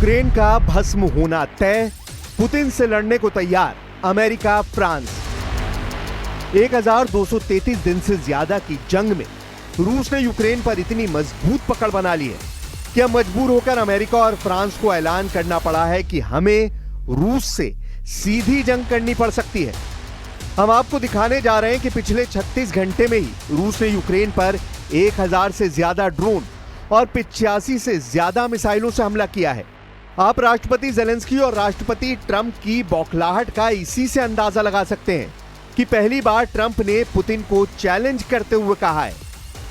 Ukraine का भस्म होना तय, पुतिन से लड़ने को तैयार अमेरिका, फ्रांस। 1233 दिन से ज्यादा की जंग में रूस ने यूक्रेन पर इतनी मजबूत पकड़ बना ली है कि अब मजबूर होकर अमेरिका और फ्रांस को ऐलान करना पड़ा है कि हमें रूस से सीधी जंग करनी पड़ सकती है। हम आपको दिखाने जा रहे हैं कि पिछले 36 घंटे में ही रूस ने यूक्रेन पर 1000 से ज्यादा ड्रोन और 85 से ज्यादा मिसाइलों से हमला किया है। आप राष्ट्रपति जेलेंस्की और राष्ट्रपति ट्रंप की बौखलाहट का इसी से अंदाजा लगा सकते हैं कि पहली बार ट्रंप ने पुतिन को चैलेंज करते हुए कहा है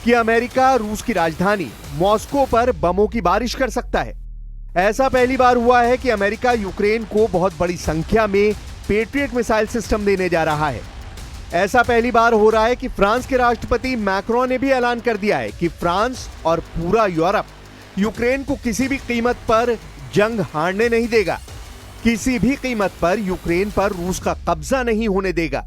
कि अमेरिका रूस की राजधानी मॉस्को पर बमों की बारिश कर सकता है। ऐसा पहली बार हुआ है कि अमेरिका यूक्रेन को बहुत बड़ी संख्या में पेट्रियट मिसाइल सिस्टम देने जा रहा है। ऐसा पहली बार हो रहा है कि फ्रांस के राष्ट्रपति मैक्रोन ने भी ऐलान कर दिया है कि फ्रांस और पूरा यूरोप यूक्रेन को किसी भी कीमत पर जंग हारने नहीं देगा, किसी भी कीमत पर यूक्रेन पर रूस का कब्जा नहीं होने देगा।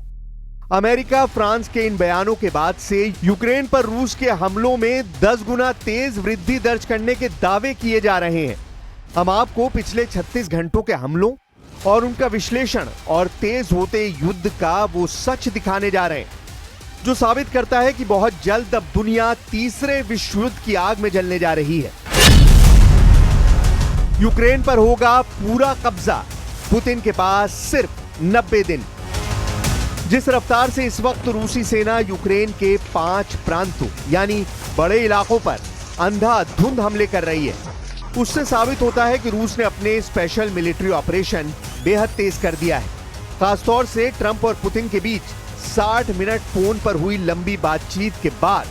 अमेरिका, फ्रांस के इन बयानों के बाद से यूक्रेन पर रूस के हमलों में 10 गुना तेज वृद्धि दर्ज करने के दावे किए जा रहे हैं। हम आपको पिछले 36 घंटों के हमलों और उनका विश्लेषण और तेज होते युद्ध का वो सच दिखाने जा रहे हैं जो साबित करता है कि बहुत जल्द अब दुनिया तीसरे विश्व युद्ध की आग में जलने जा रही है। यूक्रेन पर होगा पूरा कब्जा, पुतिन के पास सिर्फ 90 दिन। जिस रफ्तार से इस वक्त रूसी सेना यूक्रेन के 5 प्रांतों यानी बड़े इलाकों पर अंधाधुंध हमले कर रही है, उससे साबित होता है कि रूस ने अपने स्पेशल मिलिट्री ऑपरेशन बेहद तेज कर दिया है। खासतौर से ट्रंप और पुतिन के बीच 60 मिनट फोन पर हुई लंबी बातचीत के बाद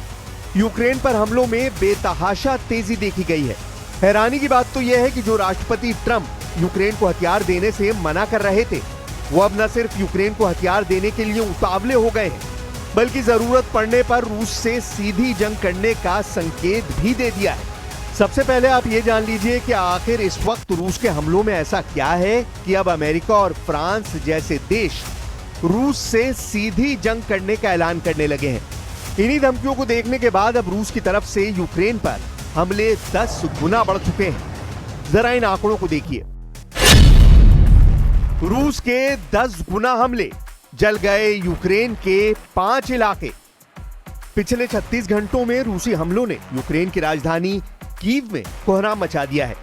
यूक्रेन पर हमलों में बेतहाशा तेजी देखी गई है। हैरानी की बात तो यह है कि जो राष्ट्रपति ट्रंप यूक्रेन को हथियार देने से मना कर रहे थे, वो अब न सिर्फ यूक्रेन को हथियार देने के लिए उतावले हो गए हैं, बल्कि जरूरत पड़ने पर रूस से सीधी जंग करने का संकेत भी दे दिया है। सबसे पहले आप ये जान लीजिए कि आखिर इस वक्त रूस के हमलों में ऐसा क्या है कि अब अमेरिका और फ्रांस जैसे देश रूस से सीधी जंग करने का ऐलान करने लगे हैं। इन्हीं धमकियों को देखने के बाद अब रूस की तरफ से यूक्रेन पर हमले 10 गुना बढ़ चुके हैं। जरा इन आंकड़ों को देखिए। रूस के 10 गुना हमले, जल गए यूक्रेन के 5 इलाके। पिछले 36 घंटों में रूसी हमलों ने यूक्रेन की राजधानी कीव में कोहराम मचा दिया है।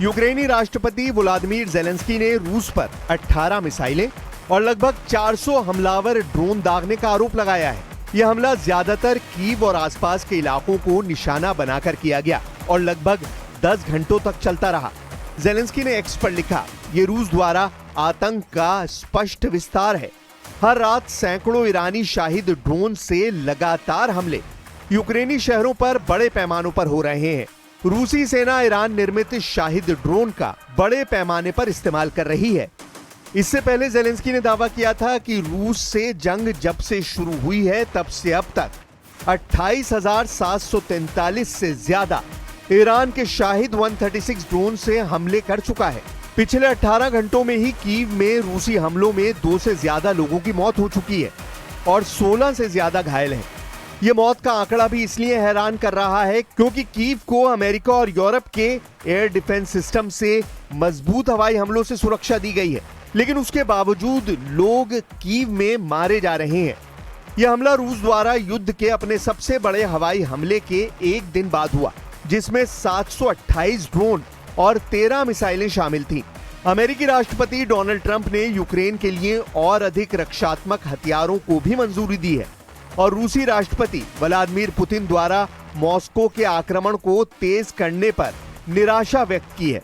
यूक्रेनी राष्ट्रपति व्लादिमीर जेलेंस्की ने रूस पर 18 मिसाइलें और लगभग 400 हमलावर ड्रोन दागने का आरोप लगाया है। यह हमला ज्यादातर कीव और आसपास के इलाकों को निशाना बनाकर किया गया और लगभग 10 घंटों तक चलता रहा। जेलेंस्की ने एक्स पर लिखा, ये रूस द्वारा आतंक का स्पष्ट विस्तार है। हर रात सैकड़ों ईरानी शाहिद ड्रोन से लगातार हमले यूक्रेनी शहरों पर बड़े पैमानों पर हो रहे हैं। रूसी सेना ईरान निर्मित शाहिद ड्रोन का बड़े पैमाने पर इस्तेमाल कर रही है। इससे पहले जेलेंस्की ने दावा किया था कि रूस से जंग जब से शुरू हुई है तब से अब तक 28,743 से ज्यादा ईरान के शाहिद 136 ड्रोन से हमले कर चुका है। पिछले 18 घंटों में ही कीव में रूसी हमलों में 2 से ज्यादा लोगों की मौत हो चुकी है और 16 से ज्यादा घायल हैं। यह मौत का आंकड़ा भी इसलिए हैरान कर रहा है क्योंकि कीव को अमेरिका और यूरोप के एयर डिफेंस सिस्टम से मजबूत हवाई हमलों से सुरक्षा दी गई है, लेकिन उसके बावजूद लोग कीव में मारे जा रहे हैं। यह हमला रूस द्वारा युद्ध के अपने सबसे बड़े हवाई हमले के एक दिन बाद हुआ, जिसमें 728 ड्रोन और 13 मिसाइलें शामिल थीं। अमेरिकी राष्ट्रपति डोनाल्ड ट्रंप ने यूक्रेन के लिए और अधिक रक्षात्मक हथियारों को भी मंजूरी दी है और रूसी राष्ट्रपति व्लादिमीर पुतिन द्वारा मॉस्को के आक्रमण को तेज करने पर निराशा व्यक्त की है।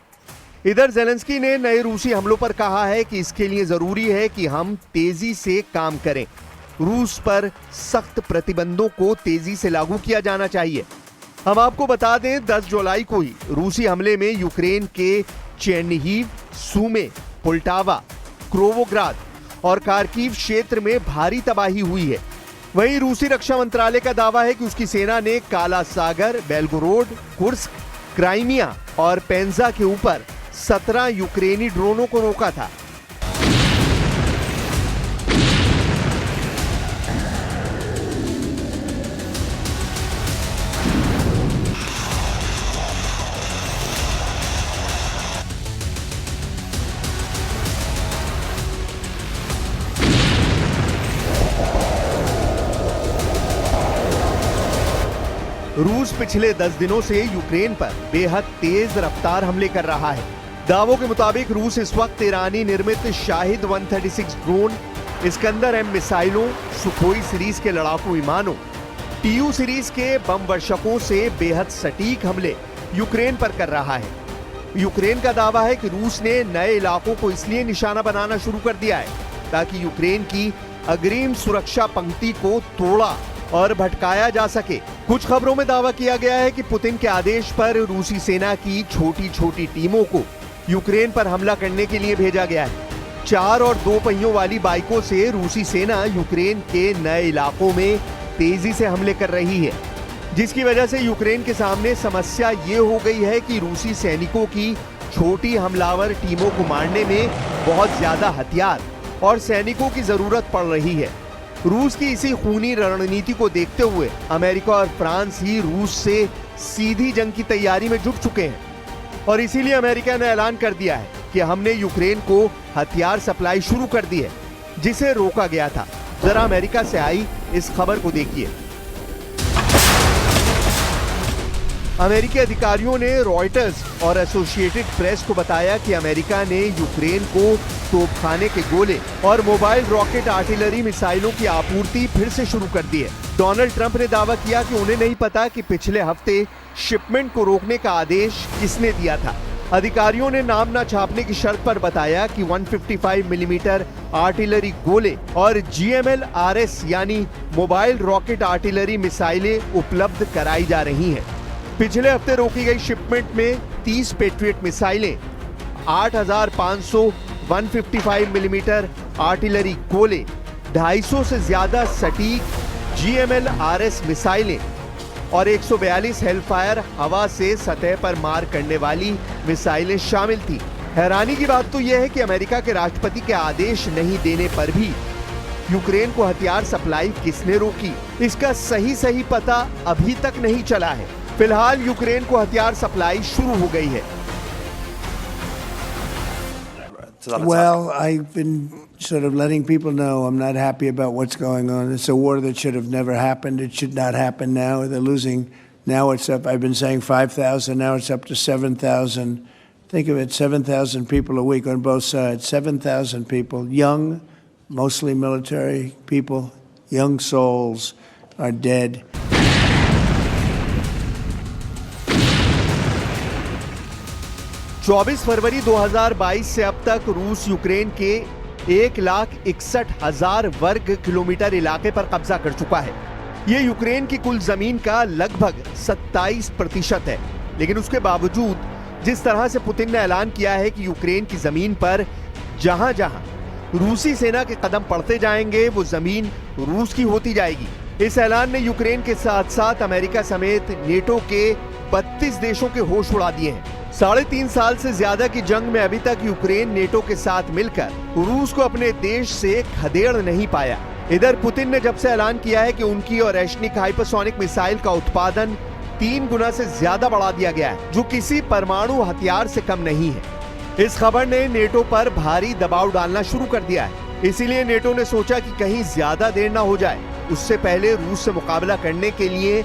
इधर जेलेंस्की ने नए रूसी हमलों पर कहा है कि इसके लिए जरूरी है कि हम तेजी से काम करें। रूस पर सख्त प्रतिबंधों को तेजी से लागू किया जाना चाहिए। हम आपको बता दें, 10 जुलाई को ही रूसी हमले में यूक्रेन के चेर्निहिव, सूमे, पोल्टावा, क्रोवोग्राद और खार्किव क्षेत्र में भारी तबाही हुई है। वहीं रूसी रक्षा मंत्रालय का दावा है कि उसकी सेना ने काला सागर, बेलगोरोड, कुर्स्क, क्राइमिया और पेंजा के ऊपर 17 यूक्रेनी ड्रोनों को रोका था। रूस पिछले 10 दिनों से यूक्रेन पर बेहद तेज रफ्तार हमले कर रहा है। दावों के मुताबिक रूस इस वक्त ईरानी निर्मित शाहिद 136 ड्रोन, इस्कंदर एम मिसाइलों, सुखोई सीरीज के लड़ाकू विमानों, टीयू सीरीज के बम वर्षकों से बेहद सटीक हमले यूक्रेन पर कर रहा है। यूक्रेन का दावा है कि रूस ने नए इलाकों को इसलिए निशाना बनाना शुरू कर दिया है ताकि यूक्रेन की अग्रिम सुरक्षा पंक्ति को तोड़ा और भटकाया जा सके। कुछ खबरों में दावा किया गया है कि पुतिन के आदेश पर रूसी सेना की छोटी छोटी टीमों को यूक्रेन पर हमला करने के लिए भेजा गया है। 4 और 2 पहियों वाली बाइकों से रूसी सेना यूक्रेन के नए इलाकों में तेजी से हमले कर रही है, जिसकी वजह से यूक्रेन के सामने समस्या ये हो गई है कि रूसी सैनिकों की छोटी हमलावर टीमों को मारने में बहुत ज्यादा हथियार और सैनिकों की जरूरत पड़ रही है। रूस की इसी खूनी रणनीति को देखते हुए अमेरिका और फ्रांस ही रूस से सीधी जंग की तैयारी में जुट चुके हैं और इसीलिए अमेरिका ने ऐलान कर दिया है कि हमने यूक्रेन को हथियार सप्लाई शुरू कर दी है, जिसे रोका गया था। जरा अमेरिका से आई इस खबर को देखिए। अमेरिकी अधिकारियों ने रॉयटर्स और एसोसिएटेड प्रेस को बताया कि अमेरिका ने यूक्रेन को तोपखाने के गोले और मोबाइल रॉकेट आर्टिलरी मिसाइलों की आपूर्ति फिर से शुरू कर दी है। डोनाल्ड ट्रंप ने दावा किया कि उन्हें नहीं पता कि पिछले हफ्ते शिपमेंट को रोकने का आदेश किसने दिया था। अधिकारियों ने नाम न छापने की शर्त पर बताया कि 155 मिलीमीटर आर्टिलरी गोले और GMLRS यानी मोबाइल रॉकेट आर्टिलरी मिसाइलें उपलब्ध कराई जा रही हैं। पिछले हफ्ते रोकी गई शिपमेंट में 30 पेट्रियट मिसाइलें, 8,500 155 मिलीमीटर आर्टिलरी गोले, 250 से ज्यादा सटीक GMLRS मिसाइलें और 142 हेलफायर हवा से सतह पर मार करने वाली मिसाइलें शामिल थी। हैरानी की बात तो यह है कि अमेरिका के राष्ट्रपति के आदेश नहीं देने पर भी यूक्रेन को हथियार सप्लाई किसने रोकी, इसका सही पता अभी तक नहीं चला है। फिलहाल यूक्रेन को हथियार सप्लाई शुरू हो गई है। Well, I've been sort of letting people know I'm not happy about what's going on. It's a war that should have never happened. It should not happen now. They're losing. Now it's up. I've been saying 5,000. Now it's up to 7,000. Think of it, 7,000 people a week on both sides. 7,000 people, young, mostly military people, young souls are dead. चौबीस फरवरी 2022 से अब तक रूस Ukraine के 1,61,000 वर्ग kilometre इलाके पर कब्जा कर चुका है। ये यूक्रेन की कुल जमीन का लगभग 27% है। लेकिन उसके बावजूद जिस तरह से पुतिन ने ऐलान किया है कि यूक्रेन की जमीन पर जहां जहां रूसी सेना के कदम पड़ते जाएंगे वो जमीन रूस की होती जाएगी। इस ऐलान ने यूक्रेन के साथ साथ अमेरिका समेत नेटो के 32 देशों के होश उड़ा दिए हैं। 3.5 साल से ज्यादा की जंग में अभी तक यूक्रेन नेटो के साथ मिलकर रूस को अपने देश से खदेड़ नहीं पाया। इधर पुतिन ने जब से ऐलान किया है कि उनकी और एशनिक हाइपरसोनिक मिसाइल का उत्पादन 3 गुना से ज्यादा बढ़ा दिया गया है, जो किसी परमाणु हथियार से कम नहीं है। इस खबर ने नेटो पर भारी दबाव डालना शुरू कर दिया है। इसीलिए नेटो ने सोचा कि कहीं ज्यादा देर ना हो जाए, उससे पहले रूस से मुकाबला करने के लिए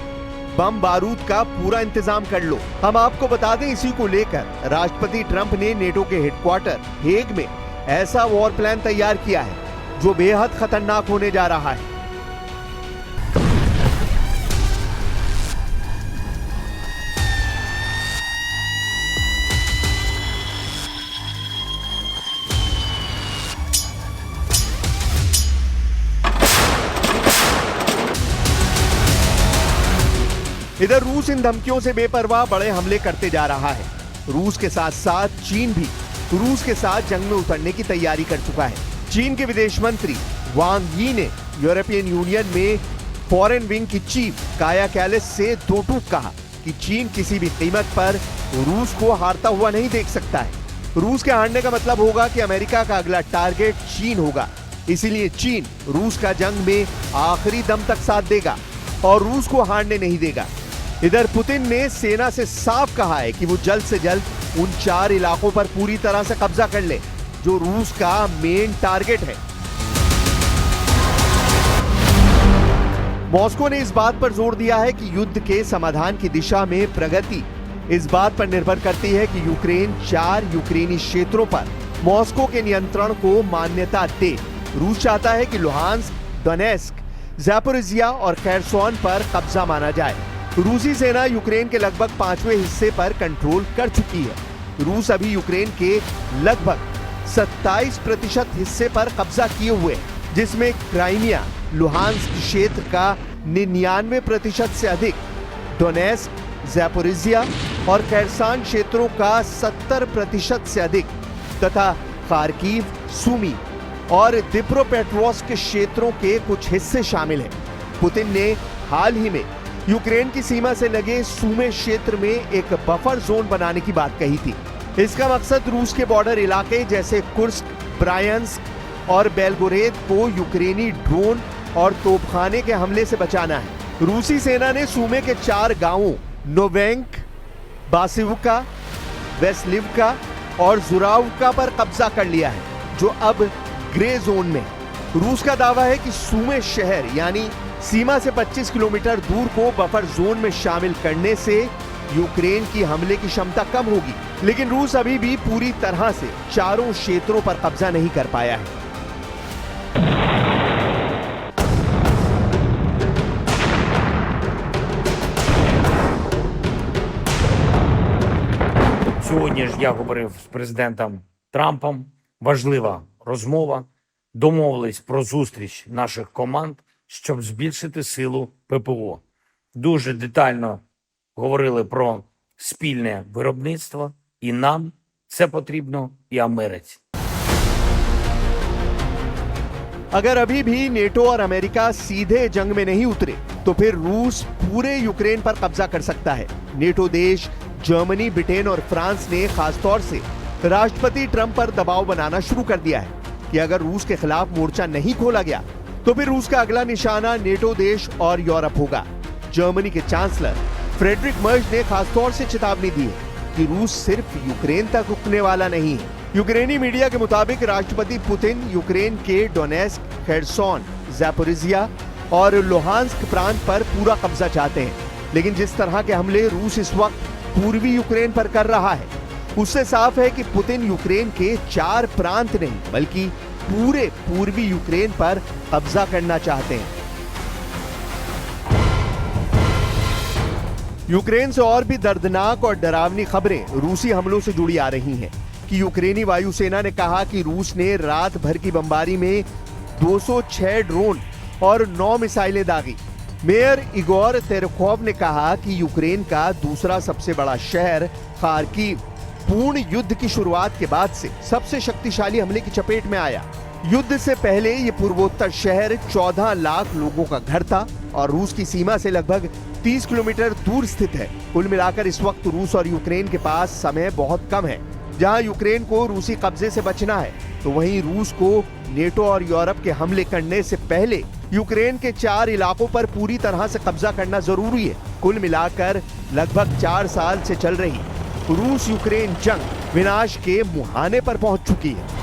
बम बारूद का पूरा इंतजाम कर लो। हम आपको बता दें, इसी को लेकर राष्ट्रपति ट्रंप ने नेटो के हेडक्वार्टर हेग में ऐसा वॉर प्लान तैयार किया है जो बेहद खतरनाक होने जा रहा है। इधर रूस इन धमकियों से बेपरवाह बड़े हमले करते जा रहा है। रूस के साथ साथ चीन भी रूस के साथ जंग में उतरने की तैयारी कर चुका है। चीन के विदेश मंत्री वांग यी ने यूरोपियन यूनियन में फॉरेन विंग की चीफ काया कैलिस से दो टूक कहा कि चीन किसी भी कीमत पर रूस को हारता हुआ नहीं देख सकता है। रूस के हारने का मतलब होगा कि अमेरिका का अगला टारगेट चीन होगा। इसीलिए चीन रूस का जंग में आखिरी दम तक साथ देगा और रूस को हारने नहीं देगा। इधर पुतिन ने सेना से साफ कहा है कि वो जल्द से जल्द उन 4 इलाकों पर पूरी तरह से कब्जा कर ले जो रूस का मेन टारगेट है। मॉस्को ने इस बात पर जोर दिया है कि युद्ध के समाधान की दिशा में प्रगति इस बात पर निर्भर करती है कि यूक्रेन 4 यूक्रेनी क्षेत्रों पर मॉस्को के नियंत्रण को मान्यता दे। रूस चाहता है कि लुहांस्क, डोनेस्क, ज़ैपोरिज़िया और खैरसोन पर कब्जा माना जाए। रूसी सेना यूक्रेन के लगभग 5वें हिस्से पर कंट्रोल कर चुकी है। रूस अभी यूक्रेन के लगभग 27% हिस्से पर कब्जा किए हुए है, जिसमें क्राइमिया, लुहांस्क क्षेत्र का 99% से अधिक, डोनेस्क, ज़ैपोरिज़िया और खैरसन क्षेत्रों का 70% से अधिक तथा खार्किव, सुमी और दिप्रोपेट्रोव्स्क के क्षेत्रों के कुछ हिस्से शामिल हैं। पुतिन ने हाल ही में यूक्रेन की सीमा से लगे सुमे क्षेत्र में एक बफर जोन बनाने की बात कही थी। इसका मकसद रूस के बॉर्डर इलाके जैसे कुर्स्क, ब्रायांस्क और बेलगोरेद को यूक्रेनी ड्रोन और तोपखाने के हमले से बचाना है। रूसी सेना ने सुमे के 4 गांवों नोवेंक, बासिवका, वेस्लिवका और जुरावका पर कब्जा कर लिया है, जो अब ग्रे जोन में है। रूस का दावा है कि सुमे शहर यानी सीमा से 25 किलोमीटर दूर को बफर जोन में शामिल करने से यूक्रेन की हमले की क्षमता कम होगी, लेकिन रूस अभी भी पूरी तरह से चारों क्षेत्रों पर कब्जा नहीं कर पाया है। Сьогодні ж я говорив з президентом Трампом. Важлива розмова. Домовились про зустріч наших команд, щоб збільшити силу ППО. Дуже детально говорили про спільне виробництво. І нам це потрібно, і Америці. अगर अभी भी नेटो और अमेरिका सीधे जंग में नहीं उतरे तो फिर रूस पूरे यूक्रेन पर कब्जा कर सकता है। नेटो देश जर्मनी, ब्रिटेन और फ्रांस ने खासतौर से राष्ट्रपति ट्रंप पर दबाव बनाना शुरू कर दिया है कि अगर रूस के खिलाफ मोर्चा नहीं खोला गया तो फिर रूस का अगला निशाना नेटो देश और यूरोप होगा। जर्मनी के चांसलर फ्रेडरिक मर्ज ने खासतौर से चेतावनी दी है कि रूस सिर्फ यूक्रेन तक रुकने वाला नहीं है। यूक्रेनी मीडिया के मुताबिक राष्ट्रपति पुतिन यूक्रेन के डोनेस्क, खैरसोन, ज़ैपोरिज़िया और लुहांस्क प्रांत पर पूरा कब्जा चाहते हैं, लेकिन जिस तरह के हमले रूस इस वक्त पूर्वी यूक्रेन पर कर रहा है, उससे साफ है कि पुतिन यूक्रेन के 4 प्रांत नहीं बल्कि पूरे पूर्वी यूक्रेन पर कब्जा करना चाहते हैं। यूक्रेन से और भी दर्दनाक और डरावनी खबरें रूसी हमलों से जुड़ी आ रही हैं कि यूक्रेनी वायुसेना ने कहा कि रूस ने रात भर की बमबारी में 206 ड्रोन और 9 मिसाइलें दागी। मेयर इगोर तेरेखोव ने कहा कि यूक्रेन का दूसरा सबसे बड़ा शहर खार्किव पूर्ण युद्ध की शुरुआत के बाद से सबसे शक्तिशाली हमले की चपेट में आया। युद्ध से पहले ये पूर्वोत्तर शहर 14 लाख लोगों का घर था और रूस की सीमा से लगभग 30 किलोमीटर दूर स्थित है। कुल मिलाकर इस वक्त रूस और यूक्रेन के पास समय बहुत कम है। जहां यूक्रेन को रूसी कब्जे से बचना है, तो वहीं रूस को नेटो और यूरोप के हमले करने से पहले यूक्रेन के 4 इलाकों पर पूरी तरह से कब्जा करना जरूरी है। कुल मिलाकर लगभग 4 साल से चल रही रूस यूक्रेन जंग विनाश के मुहाने पर पहुंच चुकी है।